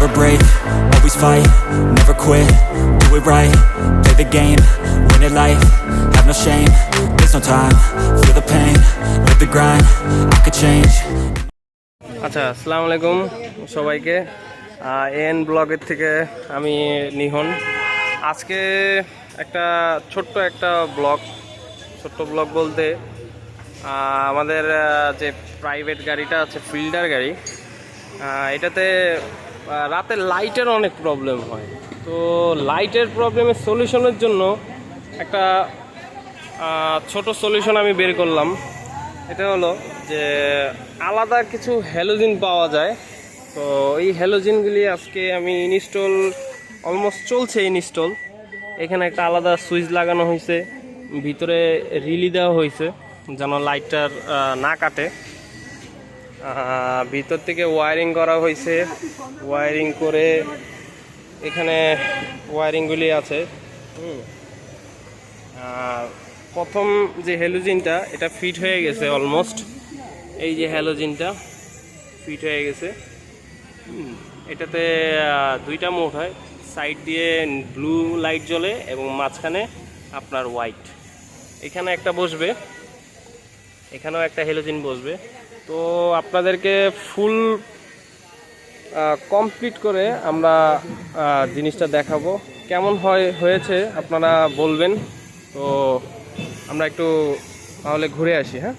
never break, always fight, never quit, do it right, play the game, win it life, have no shame, there's no time, feel the pain, live the grind, I could change. আচ্ছা, আসসালামু আলাইকুম সবাইকে। N ব্লগের থেকে আমি Nihon. আজকে একটা ছোট্ট ব্লগ বলতে আমাদের যে প্রাইভেট গাড়িটা আছে, ফিল্ডার গাড়ি, এটাতে রাতে লাইটের অনেক প্রবলেম হয়। তো লাইটের প্রবলেমের সলিউশনের জন্য একটা ছোট সলিউশন আমি বের করলাম। এটা হলো যে আলাদা কিছু হ্যালোজিন পাওয়া যায়। তো এই হ্যালোজিনগুলি আজকে আমি অলমোস্ট চলছে ইনস্টল। এখানে একটা আলাদা সুইচ লাগানো হয়েছে, ভিতরে রিলি দেওয়া হয়েছে যেন লাইটটার না কাটে। ভিতর থেকে ওয়ারিং করা হয়েছে, ওয়ারিং করে এখানে ওয়ারিংগুলি আছে। প্রথম যে হ্যালোজিনটা এটা ফিট হয়ে গেছে অলমোস্ট। এই যে হ্যালোজিনটা ফিট হয়ে গেছে। এটাতে দুইটা মোড হয়, সাইড দিয়ে ব্লু লাইট জ্বলে এবং মাঝখানে আপনার হোয়াইট। এখানে একটা বসবে, এখানেও একটা হ্যালোজিন বসবে। তো আপনাদেরকে ফুল কমপ্লিট করে আমরা জিনিসটা দেখাবো। কেমন হয়েছে আপনারা বলবেন। তো আমরা একটু তাহলে ঘুরে আসি। হ্যাঁ,